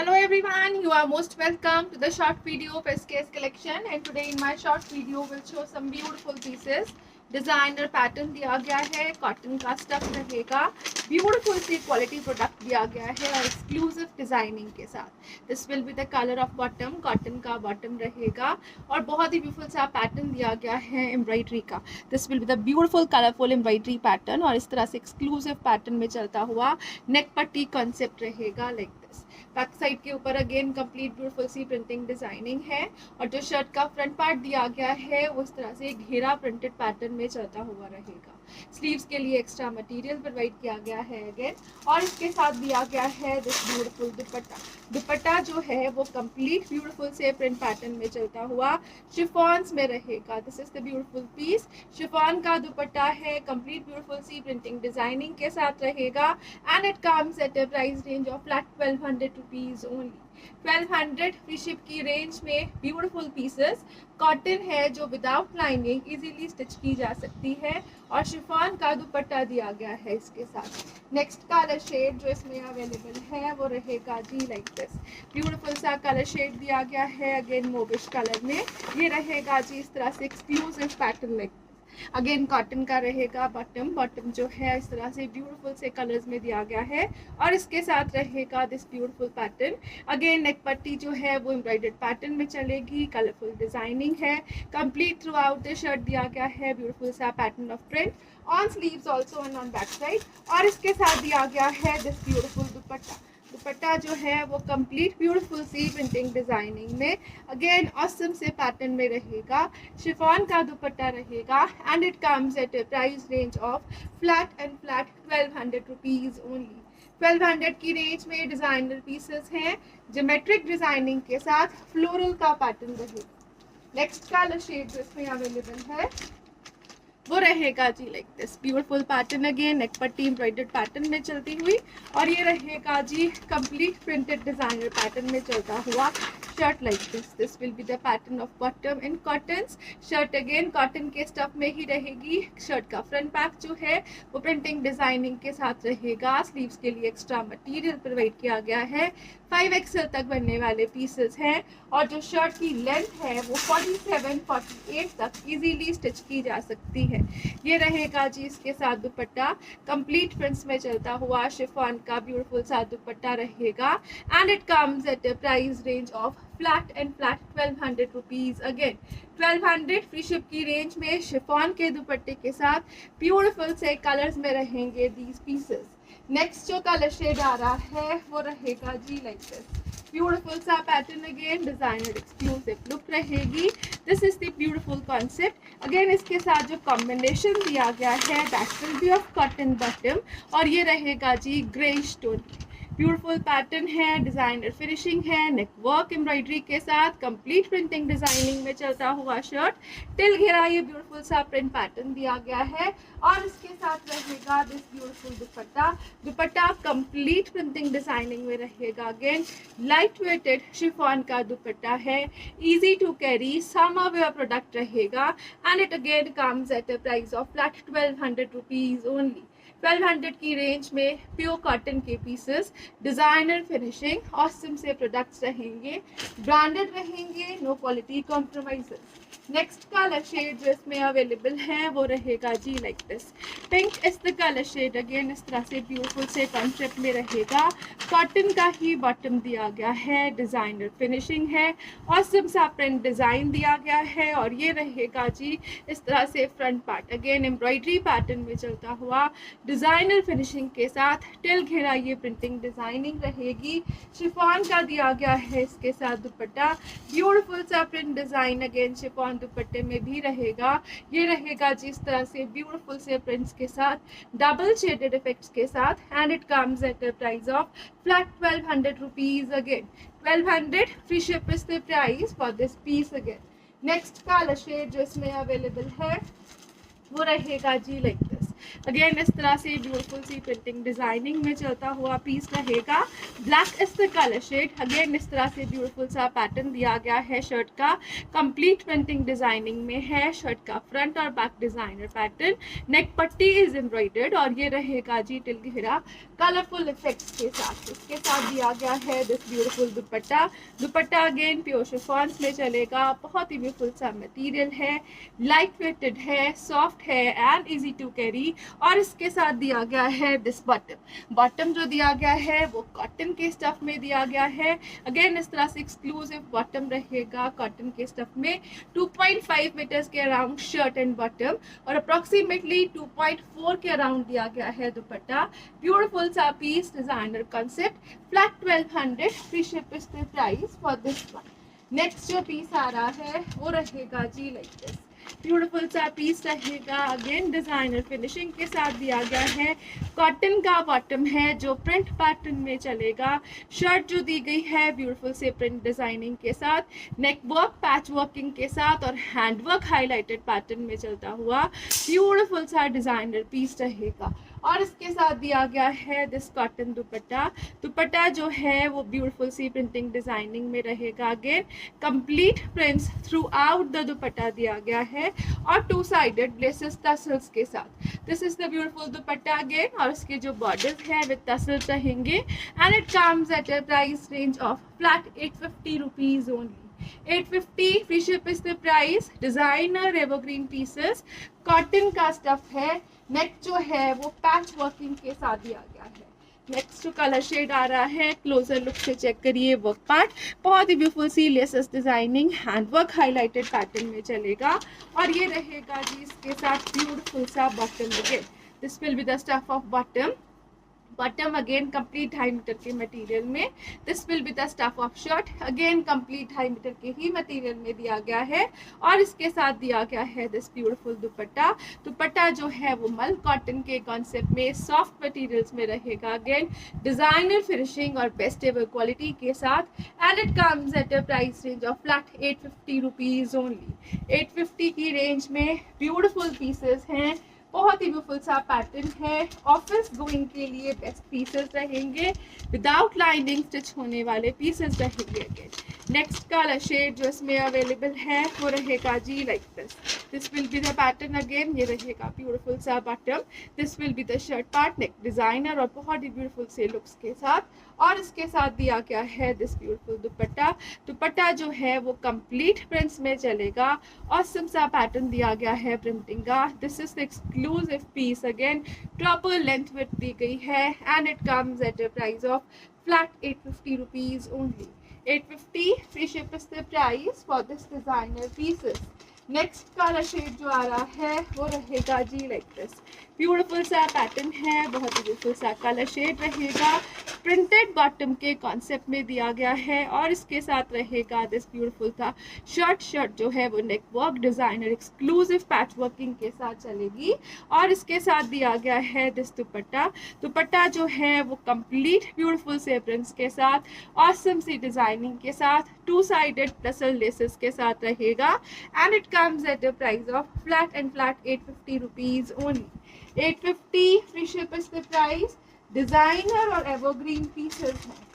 Hello everyone, you are most welcome to the short video of SKS collection, and today in my short video will show some beautiful pieces. Designer pattern दिया गया है, cotton का stuff रहेगा, beautiful सी quality product दिया गया है और exclusive designing के साथ। This will be the colour of bottom, cotton का बॉटम रहेगा और बहुत ही ब्यूटीफुल सा पैटर्न दिया गया है एम्ब्रॉयडरी का। This will be the beautiful colourful embroidery pattern और इस तरह से एक्सक्लूसिव पैटर्न में चलता हुआ नेक पट्टी कॉन्सेप्ट रहेगा लाइक दिस। बैक साइड के ऊपर अगेन कंप्लीट ब्यूटीफुल सी प्रिंटिंग डिजाइनिंग है और जो शर्ट का फ्रंट पार्ट दिया गया है वो इस तरह से घेरा प्रिंटेड पैटर्न में चलता हुआ रहेगा। स्लीव्स के लिए एक्स्ट्रा मटेरियल प्रोवाइड किया गया है अगेन और इसके साथ दिया गया है दिस ब्यूटीफुल दुपट्टा। दुपट्टा जो है वो कंप्लीट ब्यूटीफुल से प्रिंट पैटर्न में चलता हुआ शिफॉन्स में रहेगा। This is the beautiful piece. Chiffon का दुपट्टा है, कंप्लीट ब्यूटीफुल सी प्रिंटिंग डिजाइनिंग के साथ रहेगा and it comes at a price range of flat 1200 rupees only. 1200 free ship की रेंज में ब्यूटीफुल पीसेस। कॉटन है जो विदाउट लाइनिंग इजीली स्टिच की जा सकती है और शिफॉन का दुपट्टा दिया गया है इसके साथ। नेक्स्ट कलर शेड जो इसमें अवेलेबल है वो रहेगा जी लाइक दिस। ब्यूटीफुल सा कलर शेड दिया गया है अगेन मोबिश कलर में। ये रहेगा जी इस तरह से exclusive pattern like again cotton का रहेगा बॉटम। बॉटम जो है इस तरह से ब्यूटीफुल से कलर्स में दिया गया है और इसके साथ रहेगा this beautiful pattern. Again neck पट्टी जो है वो एम्ब्रॉयडर्ड पैटर्न में चलेगी, कलरफुल डिजाइनिंग है। Complete through out the shirt दिया गया है ब्यूटीफुल सा pattern of print on sleeves also and on back side और इसके साथ दिया गया है दिस ब्यूटीफुल दुपट्टा। दुपट्टा जो है वो कंप्लीट ब्यूटीफुल सी प्रिंटिंग डिजाइनिंग में अगेन ऑसम से पैटर्न में रहेगा। शिफॉन का दुपट्टा रहेगा and it comes at a price range of flat 1200 rupees only. 1200 की रेंज में डिजाइनर पीसेस हैं, ज्योमेट्रिक डिजाइनिंग के साथ फ्लोरल का पैटर्न रहेगा। नेक्स्ट कलर शेड जो इसमें अवेलेबल है वो रहेगा जी like this beautiful pattern again neck पट्टी एम्ब्रॉयडर्ड पैटर्न में चलती हुई और ये रहेगा जी कंप्लीट प्रिंटेड डिजाइनर पैटर्न में चलता हुआ shirt like this. This will be the pattern of bottom in cottons. Shirt again cotton के स्टफ में ही रहेगी। शर्ट का फ्रंट पैक जो है वो प्रिंटिंग डिजाइनिंग के साथ रहेगा। स्लीव्स के लिए एक्स्ट्रा मटेरियल प्रोवाइड किया गया है। 5XL तक बनने वाले पीसेस हैं और जो शर्ट की लेंथ है वो 47-48 तक इजीली स्टिच की जा सकती है। ये रहेगा जी इसके साथ दुपट्टा कंप्लीट प्रिंट्स में चलता हुआ शिफॉन का ब्यूटीफुल सा दुपट्टा रहेगा and it comes at a price range of flat 1200 rupees again. 1200 free ship की रेंज में शिफॉन के दुपट्टे के साथ ब्यूटीफुल से कलर्स में रहेंगे दीज पीसेस। नेक्स्ट जो कलर शेड आ रहा है वो रहेगा जी लाइक दिस। ब्यूटीफुल सा pattern again designer exclusive look रहेगी। This is the beautiful concept. Again इसके साथ जो कॉम्बिनेशन दिया गया है that will B of cotton bottom और ये रहेगा जी ग्रे स्टोन। ब्यूटीफुल पैटर्न है, डिजाइनर फिनिशिंग है, नेक वर्क एम्ब्रॉयडरी के साथ कंप्लीट प्रिंटिंग डिजाइनिंग में चलता हुआ शर्ट टिल घेरा ये ब्यूटीफुल सा प्रिंट पैटर्न दिया गया है और इसके साथ रहेगा this beautiful dupatta. Dupatta complete printing designing में रहेगा। अगेन लाइट वेटेड शिफॉन का दुपट्टा है, easy to carry summer wear product रहेगा and it again comes at a price of flat 1200 rupees only. 1200 की रेंज में प्योर कॉटन के पीसेस, डिजाइनर फिनिशिंग ऑसम से products रहेंगे, ब्रांडेड रहेंगे, no quality compromises. Next colour shade जो इसमें available है वो रहेगा जी like this. Pink is the colour shade again इस तरह से ब्यूटीफुल से कॉन्सेप्ट में रहेगा। कॉटन का ही बॉटम दिया गया है, डिजाइनर फिनिशिंग है, ऑसम सा प्रिंट डिजाइन दिया गया है और ये रहेगा जी इस तरह से front part again embroidery pattern में चलता हुआ डिजाइनर फिनिशिंग के साथ टिल घेरा ये प्रिंटिंग डिजाइनिंग रहेगी। शिफॉन का दिया गया है इसके साथ दुपट्टा। ब्यूटीफुल सा प्रिंट डिजाइन अगेन शिफॉन दुपट्टे में भी रहेगा। ये रहेगा जिस तरह से ब्यूटीफुल से प्रिंट्स के साथ डबल शेडेड इफेक्ट्स के साथ and it comes at a price of flat 1200 rupees again. 1200 free ship is the price for this piece again. Next colour shade जो इसमें अवेलेबल है वो रहेगा जी लाइक दिस। अगेन इस तरह से ब्यूटीफुल सी प्रिंटिंग डिजाइनिंग में चलता हुआ पीस रहेगा। Black is the colour shade. Again इस तरह से ब्यूटीफुल सा पैटर्न दिया गया है शर्ट का, कंप्लीट प्रिंटिंग डिजाइनिंग में है। शर्ट का फ्रंट और बैक डिजाइनर पैटर्न, नेक पट्टी इज एम्ब्रॉयडर्ड और ये रहेगा जी टिल घेरा कलरफुल इफेक्ट्स के साथ। इसके साथ दिया गया है this beautiful dupatta. Dupatta again pure chiffons में चलेगा, बहुत ही ब्यूटीफुल सा मटेरियल है, लाइट वेटेड है, सॉफ्ट है एंड इजी टू कैरी। और इसके साथ दिया गया है दिस बॉटम। बॉटम जो दिया गया है वो कॉटन के स्टफ में दिया गया है। अगेन इस तरह से एक्सक्लूसिव बॉटम रहेगा कॉटन के स्टफ में। 2.5 मीटर्स के अराउंड शर्ट एंड बॉटम और अप्रोक्सीमेटली 2.4 के अराउंड दिया गया है दुपट्टा। ब्यूटीफुल सा piece, designer concept, flat 1200 free ship is the price for this one. Next जो पीस आ रहा है वो रहेगा जी लाइक दिस, ब्यूटीफुल सा पीस रहेगा। अगेन डिजाइनर फिनिशिंग के साथ दिया गया है। कॉटन का बॉटम है जो प्रिंट पैटर्न में चलेगा। शर्ट जो दी गई है ब्यूटीफुल से प्रिंट डिजाइनिंग के साथ, नेक वर्क पैच वर्किंग के साथ और हैंड वर्क हाईलाइटेड पैटर्न में चलता हुआ ब्यूटीफुल सा डिजाइनर पीस रहेगा। और इसके साथ दिया गया है दिस कॉटन दुपट्टा। दुपट्टा जो है वो ब्यूटीफुल सी प्रिंटिंग डिजाइनिंग में रहेगा। Again complete prints through out the दुपट्टा दिया गया है और 2 साइडेड लेसेस टसल्स के साथ। This is the beautiful dupatta again और इसके जो बॉर्डर्स है विद टसल्स रहेंगे and it comes at a price range of flat 850 rupees only. 850 free ship is the price. Designer evergreen pieces, cotton का stuff है। नेक जो है वो पैच वर्किंग के साथ दिया गया है। नेक्स्ट जो कलर शेड आ रहा है, क्लोजर लुक से चेक करिए वर्क पार्ट, बहुत ही ब्यूटीफुल सी laces designing handwork highlighted pattern में चलेगा। और ये रहेगा जी इसके साथ ब्यूटीफुल सा bottom. Again this will be the stuff of bottom. Bottom again complete 2.5 metre के मटेरियल में। This will be the stuff of shirt, again complete 2.5 metre के ही मटेरियल में दिया गया है। और इसके साथ दिया गया है दिस ब्यूटीफुल दुपट्टा। दुपट्टा जो है वो मल कॉटन के कॉन्सेप्ट में सॉफ्ट मटेरियल्स में रहेगा। अगेन डिजाइनर फिनिशिंग और बेस्ट एवर क्वालिटी के साथ and it comes at a price range of flat 850 rupees only. 850 की रेंज में ब्यूटीफुल पीसेस हैं, बहुत ही ब्यूटीफुल सा पैटर्न है। ऑफिस गोइंग के लिए बेस्ट पीसेस रहेंगे, विदाउट लाइनिंग स्टिच होने वाले पीसेस रहेंगे। अगेन नेक्स्ट कलर शेड जो इसमें अवेलेबल है वो रहेगा जी like this. This will be the pattern. Again ये रहेगा ब्यूटीफुल सा bottom. This will be the shirt part, neck designer और बहुत ही ब्यूटीफुल से लुक्स के साथ। और इसके साथ दिया गया है दिस ब्यूटीफुल दुपट्टा। दुपट्टा जो है वो कंप्लीट प्रिंट्स में चलेगा। ऑसम सा पैटर्न दिया गया है प्रिंटिंग का। This is the exclusive piece. Again proper length width दी गई है and it comes at a price of flat 850 rupees only. 850 free ship is the price for this designer pieces. Next colour shade जो आ रहा है वो रहेगा जी लाइक दिस। ब्यूटीफुल सा पैटर्न है, बहुत ही ब्यूटीफुल सा कलर शेड रहेगा। प्रिंटेड बॉटम के कॉन्सेप्ट में दिया गया है और इसके साथ रहेगा दिस ब्यूटीफुल सा शर्ट। शर्ट जो है वो नेक work designer exclusive patch working के साथ चलेगी। और इसके साथ दिया गया है दिस दुपट्टा। दुपट्टा जो है वो कंप्लीट ब्यूटीफुल से प्रिंट्स के साथ, ऑसम सी डिजाइनिंग के साथ, 2 साइडेड टसल लेसेस के साथ रहेगा and it comes at a price of flat 850 rupees only. 850 free ship is the price. Designer और एवरग्रीन पीसेस हैं।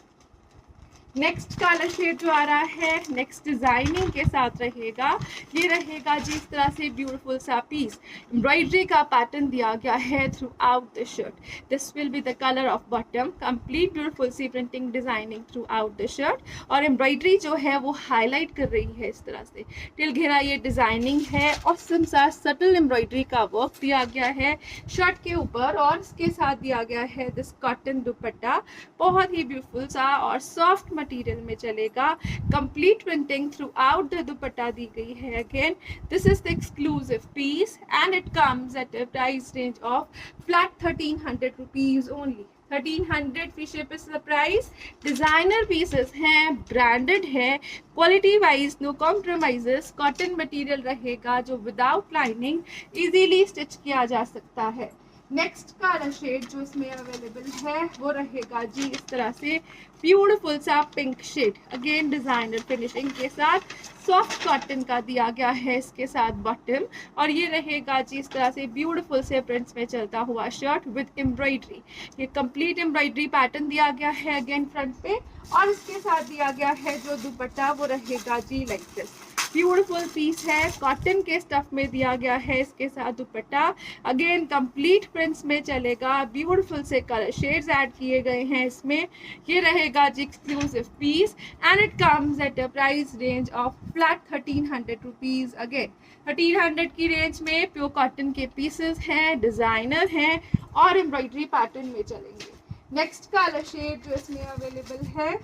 नेक्स्ट कलर शेड जो आ रहा है नेक्स्ट डिजाइनिंग के साथ रहेगा। ये रहेगा जिस तरह से ब्यूटीफुल सा पीस, एम्ब्रॉयडरी का पैटर्न दिया गया है throughout the shirt. This will be the colour of bottom, complete beautiful सी printing designing throughout the shirt और एम्ब्रॉयडरी जो है वो हाईलाइट कर रही है इस तरह से। टिल घेरा ये डिजाइनिंग है, ऑसम सा सटल एम्ब्रॉयडरी का वर्क दिया गया है शर्ट के ऊपर और इसके साथ दिया गया है दिस कॉटन दुपट्टा। बहुत ही ब्यूटीफुल सा और सॉफ्ट मटेरियल में चलेगा। Complete printing throughout the dupatta दी गई है। Again this is the exclusive piece and it comes at a price range of flat 1300 rupees only. 1300 free ship is the price. Designer pieces हैं, branded है, quality wise no compromises. Cotton material रहेगा जो without lining easily stitch किया जा सकता है। Next colour shade जो इसमें अवेलेबल है वो रहेगा जी इस तरह से ब्यूटीफुल सा pink shade, again designer finishing के साथ, सॉफ्ट कॉटन का दिया गया है इसके साथ बॉटम, और ये रहेगा जी इस तरह से ब्यूटीफुल से प्रिंट्स में चलता हुआ शर्ट विद एम्ब्रॉयडरी। ये कंप्लीट एम्ब्रॉयडरी पैटर्न दिया गया है अगेन फ्रंट पे, और इसके साथ दिया गया है जो दुपट्टा वो रहेगा जी लाइक दिस। ब्यूटीफुल पीस है, कॉटन के स्टफ में दिया गया है इसके साथ दुपट्टा, अगेन कंप्लीट प्रिंट्स में चलेगा, ब्यूटीफुल से कलर शेड्स ऐड किए गए हैं इसमें। ये रहेगा जी exclusive piece and it comes at a price range of flat 1300 rupees. Again 1300 की रेंज में प्योर कॉटन के पीसेस हैं, डिजाइनर हैं और एम्ब्रॉयडरी पैटर्न में चलेंगे। नेक्स्ट कलर शेड जो इसमें अवेलेबल है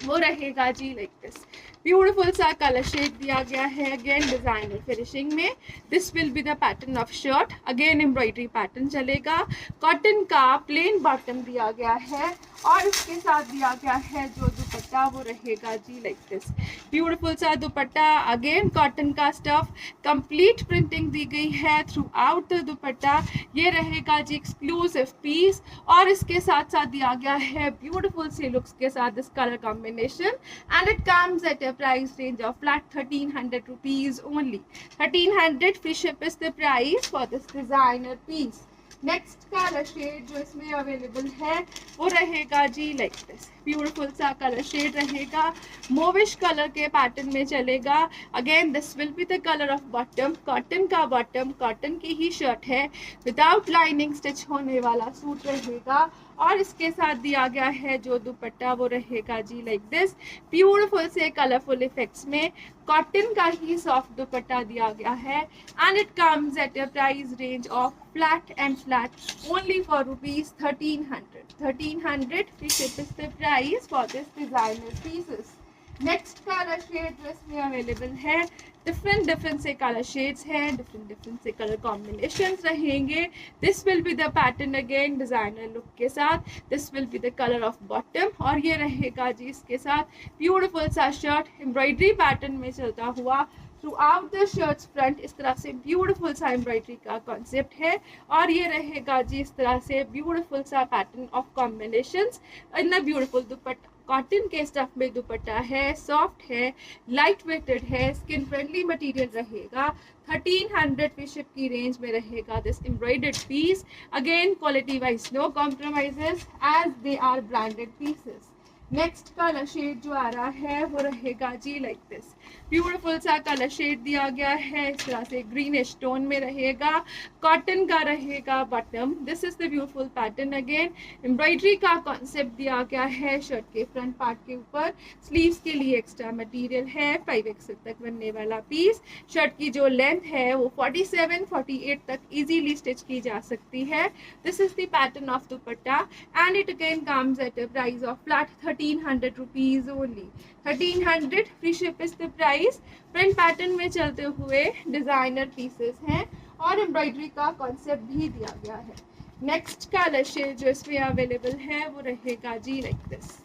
वो रहेगा जी लाइक दिस। ब्यूटीफुल सा कलर शेड दिया गया है अगेन डिजाइनर फिनिशिंग में। This will be the pattern of shirt, again embroidery pattern चलेगा, कॉटन का प्लेन बॉटम दिया गया है और इसके साथ दिया गया है जो दुपट्टा वो रहेगा जी लाइक दिस। ब्यूटीफुल सा दुपट्टा, अगेन कॉटन का स्टफ, कंप्लीट प्रिंटिंग दी गई है थ्रू आउट द दुपट्टा। ये रहेगा जी एक्सक्लूसिव पीस और इसके साथ साथ दिया गया है ब्यूटीफुल से लुक्स के साथ this colour combination and it comes eight a price range of flat 1300 rupees only. 1300 free ship is the price for this designer piece. Next colour shade जो इसमें अवेलेबल है वो रहेगा जी लाइक दिस। ब्यूटीफुल सा colour shade रहेगा, mauvish colour के pattern में चलेगा, again this will be the colour of bottom, cotton का बॉटम, कॉटन की ही शर्ट है, विदाउट लाइनिंग स्टिच होने वाला सूट रहेगा और इसके साथ दिया गया है जो दुपट्टा वो रहेगा जी लाइक दिस। ब्यूटीफुल से कलरफुल इफेक्ट्स में कॉटन का ही सॉफ्ट दुपट्टा दिया गया है and it comes at a price range of flat and flat only for rupees 1300. 1300 free ship is the price for this designer pieces. Next colour shade जो इसमें available है, different से colour shades हैं, different से colour combinations रहेंगे। This will be the pattern again designer look के साथ, this will be the colour of bottom और ये रहेगा जी इसके साथ ब्यूटीफुल सा शर्ट एम्ब्रॉयडरी पैटर्न में चलता हुआ through out the shirts front. इस तरह से ब्यूटीफुल सा एम्ब्रॉयडरी का कॉन्सेप्ट है और ये रहेगा जी इस तरह से ब्यूटीफुल सा pattern of combinations in a beautiful dupatta. Cotton के स्टफ में दुपट्टा है, सॉफ्ट है, लाइट वेटेड है, स्किन फ्रेंडली मटेरियल रहेगा। 1300 फ्री शिप की रेंज में रहेगा this embroidered piece, again quality wise no compromises as they are branded pieces. Next colour shade जो आ रहा है वो रहेगा जी लाइक दिस। ब्यूटीफुल सा कलर शेड दिया गया है, इस तरह से ग्रीनिश टोन में रहेगा, कॉटन का रहेगा bottom. This is the beautiful pattern, again embroidery का कॉन्सेप्ट दिया गया है शर्ट के फ्रंट पार्ट के ऊपर। स्लीव्स के लिए एक्स्ट्रा मटेरियल है, 5XL तक बनने वाला पीस। शर्ट की जो लेंथ है वो 47-48 तक इजीली स्टिच की जा सकती है। This is the pattern of dupatta and it again comes at a price of flat 1300 rupees only. 1300 free ship is the price. Print pattern में चलते हुए डिजाइनर पीसेस हैं और एम्ब्रॉयडरी का कॉन्सेप्ट भी दिया गया है। नेक्स्ट कलर शेड जो इसमें अवेलेबल है वो रहेगा जी like this.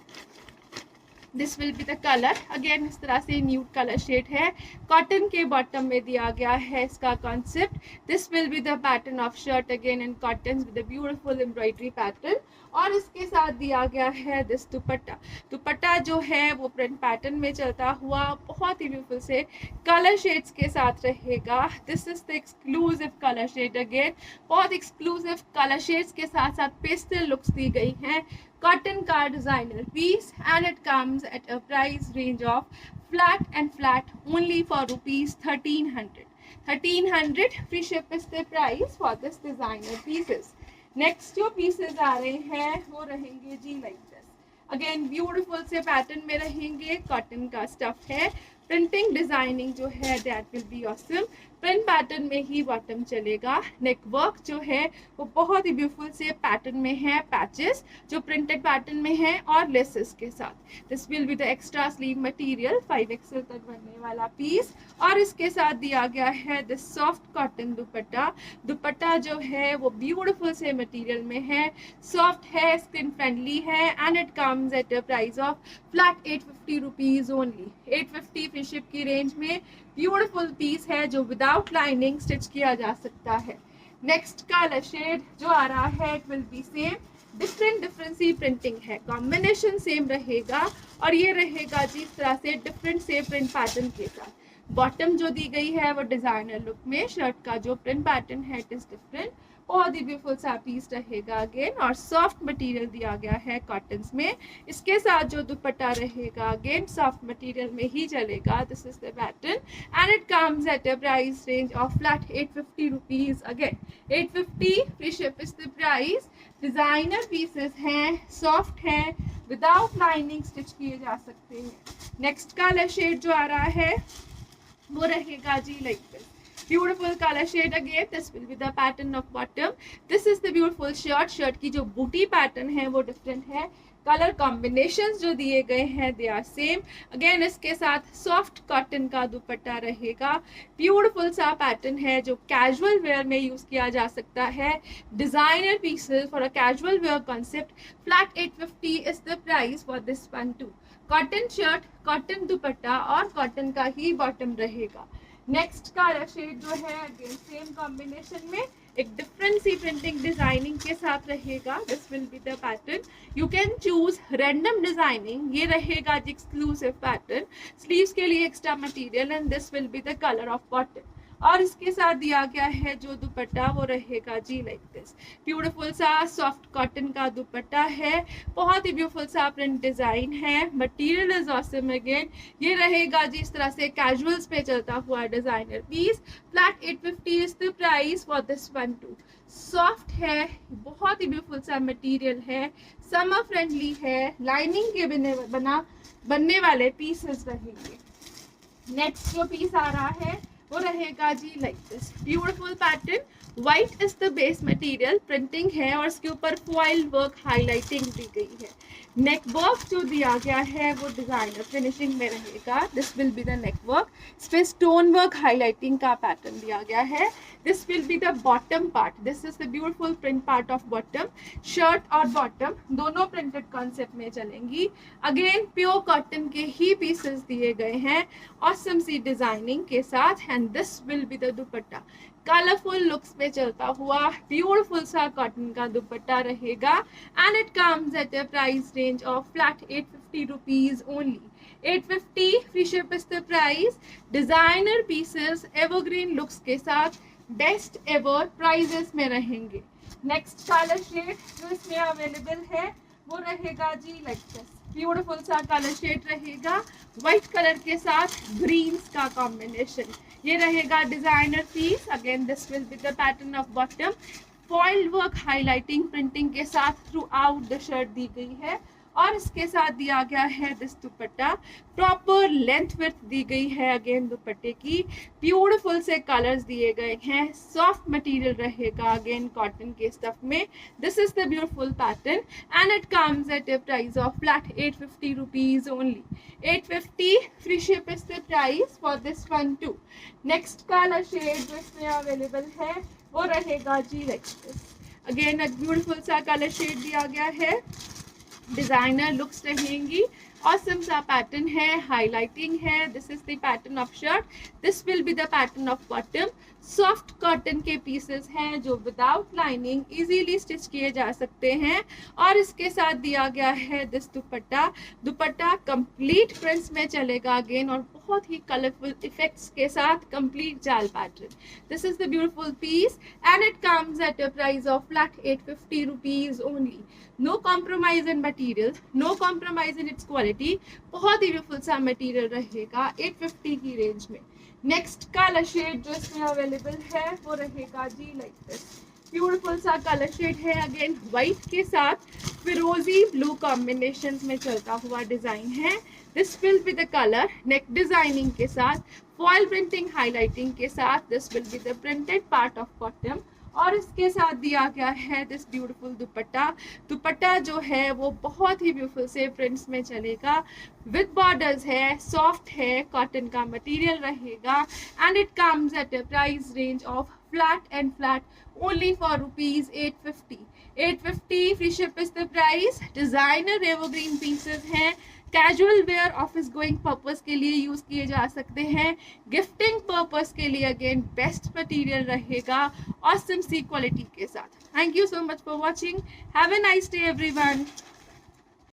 This will be the colour, again इस तरह से न्यूड कलर शेड है, कॉटन के बॉटम में दिया गया है इसका concept. This will be the pattern of shirt again in cotton with the beautiful embroidery pattern और इसके साथ दिया गया है दिस दुपट्टा। दुपट्टा जो है वो प्रिंट पैटर्न में चलता हुआ बहुत ही ब्यूटीफुल से कलर शेड्स के साथ रहेगा। This is the exclusive colour shade, again बहुत एक्सक्लूसिव कलर शेड्स के साथ साथ पेस्टल लुक्स दी गई हैं। Cotton का designer piece and it comes at a price range of flat only for rupees 1300. 1300 free ship is the price for this designer pieces. Next जो pieces आ रहे हैं वो रहेंगे जी like this. Again beautiful से pattern में रहेंगे, cotton का stuff है, प्रिंटिंग डिजाइनिंग जो है that will be awesome. Print pattern में ही बॉटम चलेगा। नेक वर्क जो है वो बहुत ही ब्यूटीफुल से पैटर्न में है, पैचेस जो प्रिंटेड पैटर्न में है और लेसेस के साथ। This will be the extra sleeve material, 5XL तक बनने वाला पीस और इसके साथ दिया गया है दिस सॉफ्ट कॉटन दुपट्टा। दुपट्टा जो है वो ब्यूटीफुल से मटेरियल में है, सॉफ्ट है, स्किन फ्रेंडली है and it comes at a price of flat 850 rupees only. 850 free ship की रेंज में ब्यूटीफुल पीस है जो विदाउट लाइनिंग स्टिच किया जा सकता है। नेक्स्ट कलर शेड जो आ रहा है it will be same, different सी प्रिंटिंग है, कॉम्बिनेशन सेम रहेगा और ये रहेगा जी इस तरह से डिफरेंट से प्रिंट पैटर्न के साथ। बॉटम जो दी गई है वो डिजाइनर लुक में, शर्ट का जो प्रिंट पैटर्न है इट इज डिफरेंट, बहुत ही ब्यूटीफुल सा पीस रहेगा अगेन, और सॉफ्ट मटेरियल दिया गया है कॉटन में। इसके साथ जो दुपट्टा रहेगा अगेन सॉफ्ट मटेरियल में ही चलेगा। This is the pattern and it comes at a price range of flat 850 rupees. Again 850 free ship is the price. Designer pieces हैं, सॉफ्ट हैं, विदाउट लाइनिंग स्टिच किए जा सकते हैं। नेक्स्ट कलर शेड जो आ रहा है वो रहेगा जी like this, beautiful color shade again. This will be the pattern of bottom. This is the beautiful shirt. Shirt की जो बूटी पैटर्न है वो डिफरेंट है, कलर कॉम्बिनेशंस जो दिए गए हैं दे आर सेम। अगेन इसके साथ सॉफ्ट कॉटन का दुपट्टा रहेगा, ब्यूटीफुल सा पैटर्न है जो कैजुअल वेयर में यूज किया जा सकता है। Designer pieces for a casual wear concept. Flat 850 is the price for this one to. Cotton shirt, cotton दुपट्टा और कॉटन का ही बॉटम रहेगा। नेक्स्ट कलर शेड जो है अगेन सेम कॉम्बिनेशन में एक डिफरेंट सी प्रिंटिंग डिजाइनिंग के साथ रहेगा। This will be the pattern, you can choose random designing, ये रहेगा जी एक्सक्लूसिव पैटर्न। स्लीव्स के लिए extra material and this will be the colour of cotton. और इसके साथ दिया गया है जो दुपट्टा वो रहेगा जी लाइक दिस, ब्यूटीफुल सा सॉफ्ट कॉटन का दुपट्टा है, बहुत ही ब्यूटीफुल सा प्रिंट डिजाइन है, मटेरियल इज ऑसम अगेन। ये रहेगा जी इस तरह से कैजुअल्स पे चलता हुआ designer piece. Flat 850 is the price for this one too. Soft है, बहुत ही ब्यूटीफुल सा मटेरियल है, समर फ्रेंडली है, लाइनिंग के बनने वाले पीसेस रहेंगे। नेक्स्ट जो पीस आ रहा है वो रहेगा जी like this, beautiful pattern, white is the base material, printing है और इसके ऊपर फॉइल वर्क हाईलाइटिंग दी गई है। नेक वर्क जो दिया गया है वो डिजाइनर फिनिशिंग में रहेगा। This will be the neck work, इस पे स्टोन वर्क हाईलाइटिंग का पैटर्न दिया गया है। This will be the bottom part, this is the beautiful print part of bottom. Shirt और बॉटम दोनों प्रिंटेड कॉन्सेप्ट में चलेंगी। अगेन प्योर कॉटन के ही पीसेस दिए गए हैं ऑसम सी डिजाइनिंग के साथ and this will be the dupatta, colourful looks में चलता हुआ ब्यूटीफुल सा कॉटन का दुपट्टा रहेगा and it comes at a price range of flat 850 rupees only. 850 free ship is the price. Designer pieces evergreen looks के साथ बेस्ट एवर प्राइजेस में रहेंगे। नेक्स्ट कलर शेड जो इसमें अवेलेबल है वो रहेगा जी लाइक दिस, ब्यूटीफुल सा कलर शेड रहेगा, व्हाइट कलर के साथ ग्रीन्स का कॉम्बिनेशन। ये रहेगा designer piece. Again this will be the pattern of bottom, foil work highlighting printing के साथ थ्रू आउट द शर्ट दी गई है और इसके साथ दिया गया है this dupatta, proper length width दी गई है अगेन दुपट्टे की, ब्यूटीफुल से कलर्स दिए गए हैं, सॉफ्ट मटेरियल रहेगा अगेन कॉटन के स्टफ में। This is the beautiful pattern and it comes at a price of flat 850 rupees only. 850 free ship is the price for this one two. Next colour shade जो इसमें available है वो रहेगा जी like this, again a beautiful सा colour shade दिया गया है, डिजाइनर लुक्स रहेंगी, ऑसम सा पैटर्न है, हाईलाइटिंग है। This is the pattern of shirt, this will be the pattern of bottom. Soft cotton के पीसेस हैं जो विदाउट लाइनिंग इजीली स्टिच किए जा सकते हैं और इसके साथ दिया गया है this dupatta. Dupatta complete prints में चलेगा अगेन और बहुत ही कलरफुल इफेक्ट्स के साथ कंप्लीट जाल pattern. This is the beautiful piece and it comes at a price of flat 850 rupees only. No compromise in material, no compromise in its quality, बहुत ही beautiful सा मटीरियल रहेगा 850 की रेंज में। Next colour shade जो इसमें available है वो रहेगा जी लाइक दिस, ब्यूटीफुल सा कलर शेड है, अगेन व्हाइट के साथ फिरोजी ब्लू कॉम्बिनेशन में चलता हुआ डिजाइन है। This will be the colour, neck designing के साथ, फॉइल प्रिंटिंग हाईलाइटिंग के साथ, this will be the printed part of bottom और इसके साथ दिया गया है दिस ब्यूटीफुल दुपट्टा। दुपट्टा जो है वो बहुत ही ब्यूटीफुल से प्रिंट्स में चलेगा, विद बॉर्डर्स है, सॉफ्ट है, कॉटन का मटेरियल रहेगा and it comes at a price range of flat and flat only for rupees 850। 850 free ship is the price. Designer evergreen pieces हैं, casual wear office going purpose के लिए use किए जा सकते हैं, गिफ्टिंग पर्पस के लिए अगेन बेस्ट मटेरियल रहेगा ऑसम सी क्वालिटी के साथ। Thank you so much for watching, have a nice day everyone.